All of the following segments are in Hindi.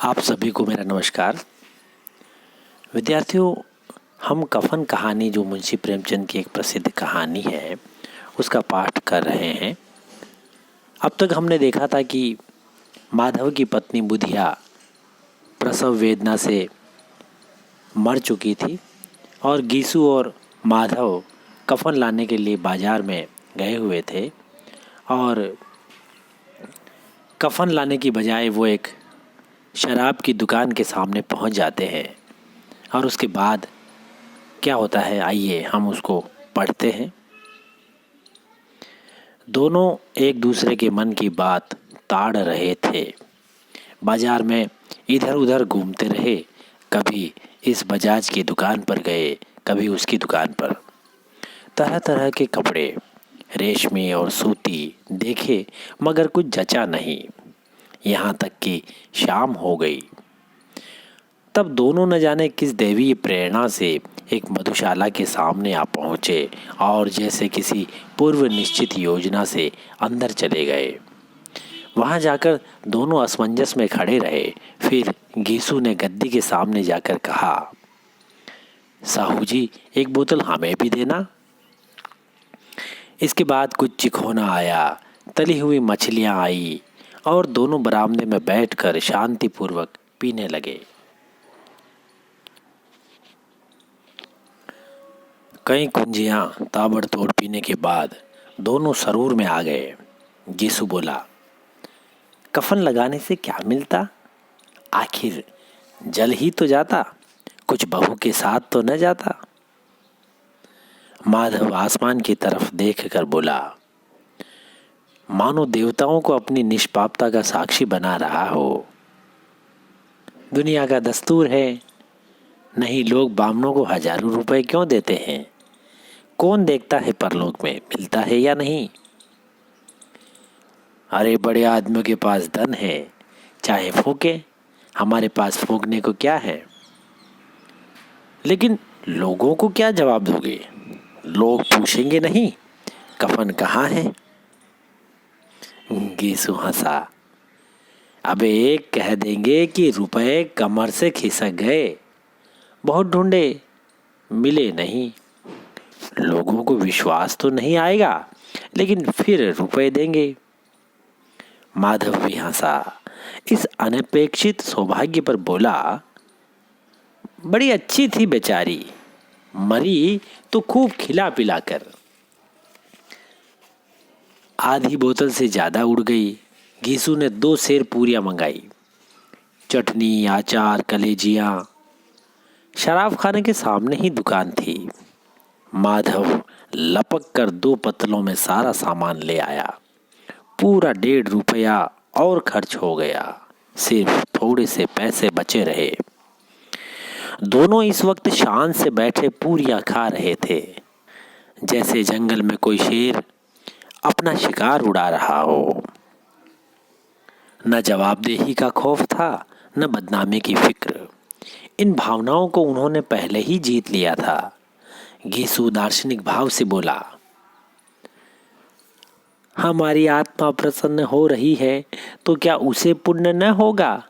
आप सभी को मेरा नमस्कार। विद्यार्थियों, हम कफन कहानी जो मुंशी प्रेमचंद की एक प्रसिद्ध कहानी है उसका पाठ कर रहे हैं। अब तक हमने देखा था कि माधव की पत्नी बुधिया प्रसव वेदना से मर चुकी थी और गीसू और माधव कफन लाने के लिए बाजार में गए हुए थे और कफन लाने की बजाय वो एक शराब की दुकान के सामने पहुंच जाते हैं। और उसके बाद क्या होता है, आइए हम उसको पढ़ते हैं। दोनों एक दूसरे के मन की बात ताड़ रहे थे। बाजार में इधर उधर घूमते रहे, कभी इस बजाज की दुकान पर गए, कभी उसकी दुकान पर। तरह तरह के कपड़े, रेशमी और सूती देखे मगर कुछ जचा नहीं। यहाँ तक कि शाम हो गई। तब दोनों न जाने किस दैवीय प्रेरणा से एक मधुशाला के सामने आ पहुँचे और जैसे किसी पूर्व निश्चित योजना से अंदर चले गए। वहाँ जाकर दोनों असमंजस में खड़े रहे। फिर गीसू ने गद्दी के सामने जाकर कहा, साहू जी, एक बोतल हमें भी देना। इसके बाद कुछ चिखोना आया, तली हुई मछलियाँ आई और दोनों बरामदे में बैठकर शांतिपूर्वक पीने लगे। कई कुंजियां ताबड़तोड़ पीने के बाद दोनों सरूर में आ गए। गीसू बोला, कफन लगाने से क्या मिलता? आखिर जल ही तो जाता, कुछ बहू के साथ तो न जाता। माधव आसमान की तरफ देखकर बोला, मानो देवताओं को अपनी निष्पापता का साक्षी बना रहा हो। दुनिया का दस्तूर है, नहीं लोग बामनों को हजारों रुपए क्यों देते हैं? कौन देखता है परलोक में मिलता है या नहीं? अरे बड़े आदमियों के पास धन है, चाहे फूके, हमारे पास फूकने को क्या है? लेकिन लोगों को क्या जवाब दोगे? लोग पूछेंगे नहीं कफन कहाँ है? गीसू हंसा, अबे एक कह देंगे कि रुपए कमर से खिसक गए, बहुत ढूंढे मिले नहीं। लोगों को विश्वास तो नहीं आएगा, लेकिन फिर रुपए देंगे। माधव भी हंसा। इस अनपेक्षित सौभाग्य पर बोला, बड़ी अच्छी थी बेचारी, मरी तो खूब खिला पिला कर। आधी बोतल से ज्यादा उड़ गई। गीसू ने 2 सेर पूरियां मंगाई, चटनी, अचार, कलेजियां। शराब खाने के सामने ही दुकान थी। माधव लपक कर 2 पत्तलों में सारा सामान ले आया। पूरा 1.5 रुपया और खर्च हो गया, सिर्फ थोड़े से पैसे बचे रहे। दोनों इस वक्त शान से बैठे पूरियां खा रहे थे, जैसे जंगल में कोई शेर अपना शिकार उड़ा रहा हो। न जवाबदेही का खौफ था, न बदनामी की फिक्र। इन भावनाओं को उन्होंने पहले ही जीत लिया था। गीसू दार्शनिक भाव से बोला, हमारी आत्मा प्रसन्न हो रही है तो क्या उसे पुण्य न होगा?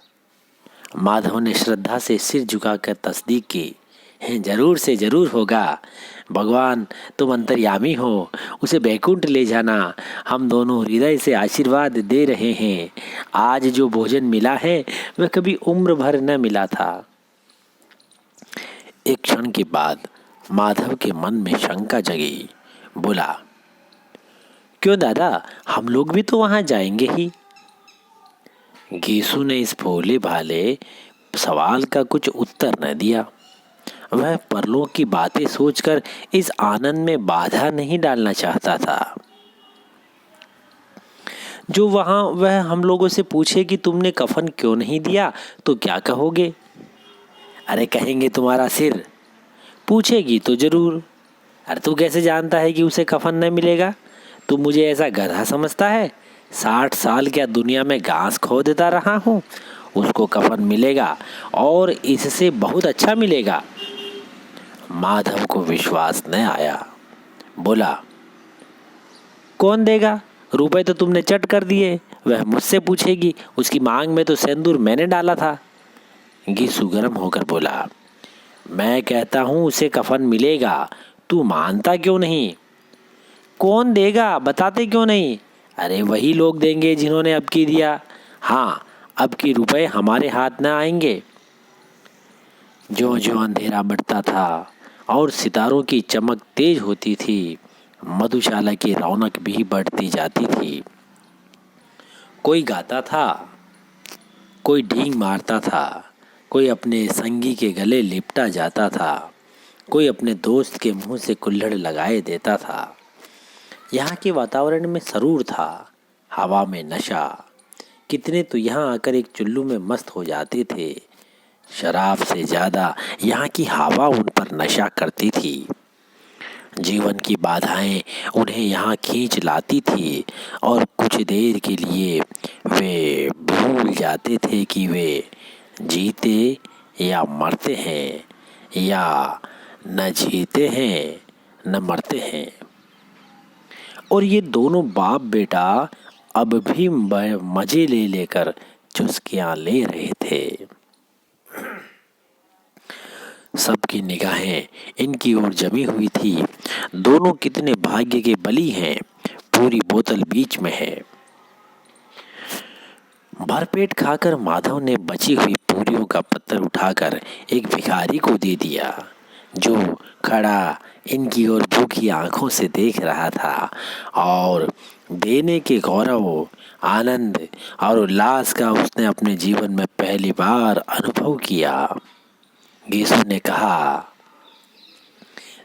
माधव ने श्रद्धा से सिर झुकाकर तस्दीक की, जरूर से जरूर होगा। भगवान तुम अंतर्यामी हो, उसे बैकुंठ ले जाना। हम दोनों हृदय से आशीर्वाद दे रहे हैं। आज जो भोजन मिला है वह कभी उम्र भर न मिला था। एक क्षण के बाद माधव के मन में शंका जगी। बोला, क्यों दादा, हम लोग भी तो वहां जाएंगे ही। गीसू ने इस भोले भाले सवाल का कुछ उत्तर न दिया। वह परलोक की बातें सोचकर इस आनंद में बाधा नहीं डालना चाहता था। जो वहां वह हम लोगों से पूछे कि तुमने कफन क्यों नहीं दिया तो क्या कहोगे? अरे कहेंगे तुम्हारा सिर। पूछेगी तो जरूर। अरे तू कैसे जानता है कि उसे कफन न मिलेगा? तू मुझे ऐसा गधा समझता है? 60 साल क्या दुनिया में घास खोदता रहा हूँ। उसको कफन मिलेगा और इससे बहुत अच्छा मिलेगा। माधव को विश्वास न आया। बोला, कौन देगा? रुपए तो तुमने चट कर दिए। वह मुझसे पूछेगी, उसकी मांग में तो सिंदूर मैंने डाला था। गीसू गर्म होकर बोला, मैं कहता हूँ उसे कफन मिलेगा, तू मानता क्यों नहीं? कौन देगा, बताते क्यों नहीं? अरे वही लोग देंगे जिन्होंने अब की दिया। हाँ, अब की रुपए हमारे हाथ न आएंगे। ज्यों ज्यों अंधेरा बढ़ता था और सितारों की चमक तेज होती थी, मधुशाला की रौनक भी बढ़ती जाती थी। कोई गाता था, कोई ढींग मारता था, कोई अपने संगी के गले लिपटा जाता था, कोई अपने दोस्त के मुंह से कुल्हड़ लगाए देता था। यहाँ के वातावरण में सरूर था, हवा में नशा। कितने तो यहाँ आकर एक चुल्लू में मस्त हो जाते थे। शराब से ज्यादा यहाँ की हवा उन पर नशा करती थी। जीवन की बाधाएं उन्हें यहाँ खींच लाती थी और कुछ देर के लिए वे भूल जाते थे कि वे जीते या मरते हैं, या न जीते हैं न मरते हैं। और ये दोनों बाप बेटा अब भी मजे ले लेकर चुस्कियां ले रहे थे। सबकी निगाहें इनकी ओर जमी हुई थी। दोनों कितने भाग्य के बली हैं। पूरी बोतल बीच में है। भरपेट खाकर माधव ने बची हुई पूरियों का पत्थर उठाकर एक भिखारी को दे दिया, जो खड़ा इनकी ओर भूखी आंखों से देख रहा था और देने के गौरव, आनंद और उल्लास का उसने अपने जीवन में पहली बार अनुभव किया। गीसू ने कहा,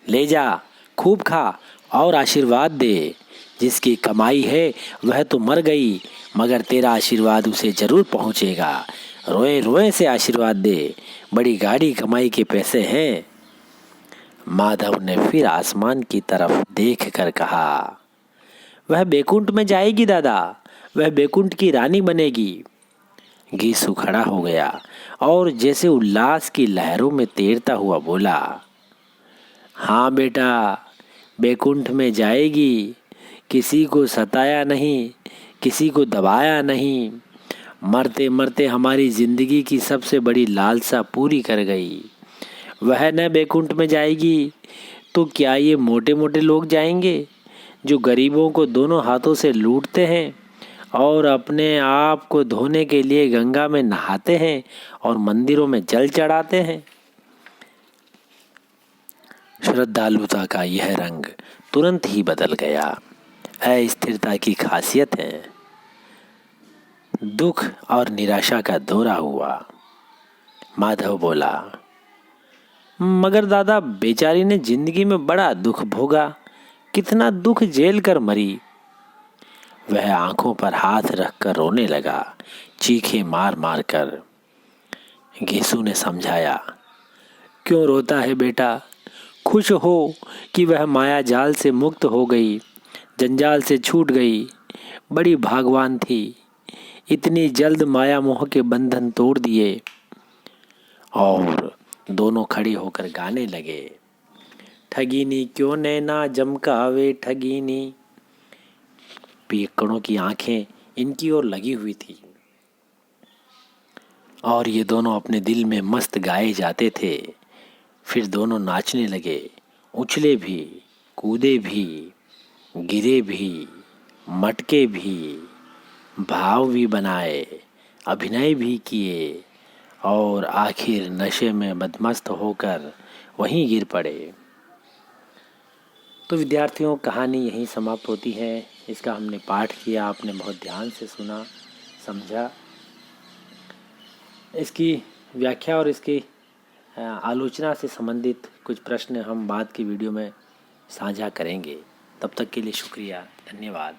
ले जा, खूब खा और आशीर्वाद दे। जिसकी कमाई है वह तो मर गई, मगर तेरा आशीर्वाद उसे जरूर पहुंचेगा। रोए रोए से आशीर्वाद दे, बड़ी गाड़ी कमाई के पैसे हैं। माधव ने फिर आसमान की तरफ देख कर कहा, वह बैकुंठ में जाएगी दादा, वह बैकुंठ की रानी बनेगी। गीसू खड़ा हो गया और जैसे उल्लास की लहरों में तैरता हुआ बोला, हाँ बेटा, बैकुंठ में जाएगी। किसी को सताया नहीं, किसी को दबाया नहीं, मरते मरते हमारी जिंदगी की सबसे बड़ी लालसा पूरी कर गई। वह न बैकुंठ में जाएगी तो क्या ये मोटे मोटे लोग जाएंगे, जो गरीबों को दोनों हाथों से लूटते हैं और अपने आप को धोने के लिए गंगा में नहाते हैं और मंदिरों में जल चढ़ाते हैं। श्रद्धालुता का यह रंग तुरंत ही बदल गया। अस्थिरता की खासियत है। दुख और निराशा का दौरा हुआ। माधव बोला, मगर दादा, बेचारी ने जिंदगी में बड़ा दुख भोगा, कितना दुख झेल कर मरी। वह आंखों पर हाथ रखकर रोने लगा, चीखें मार मार कर। गीसू ने समझाया, क्यों रोता है बेटा, खुश हो कि वह माया जाल से मुक्त हो गई, जंजाल से छूट गई। बड़ी भागवान थी, इतनी जल्द माया मोह के बंधन तोड़ दिए। और दोनों खड़े होकर गाने लगे, ठगीनी क्यों नैना जमकावे ठगीनी। पियक्कड़ों की आंखें इनकी ओर लगी हुई थी और ये दोनों अपने दिल में मस्त गाए जाते थे। फिर दोनों नाचने लगे, उछले भी, कूदे भी, गिरे भी, मटके भी, भाव भी बनाए, अभिनय भी किए और आखिर नशे में मदमस्त होकर वहीं गिर पड़े। तो विद्यार्थियों, कहानी यहीं समाप्त होती है। इसका हमने पाठ किया, आपने बहुत ध्यान से सुना, समझा। इसकी व्याख्या और इसकी आलोचना से संबंधित कुछ प्रश्न हम बाद की वीडियो में साझा करेंगे। तब तक के लिए शुक्रिया, धन्यवाद।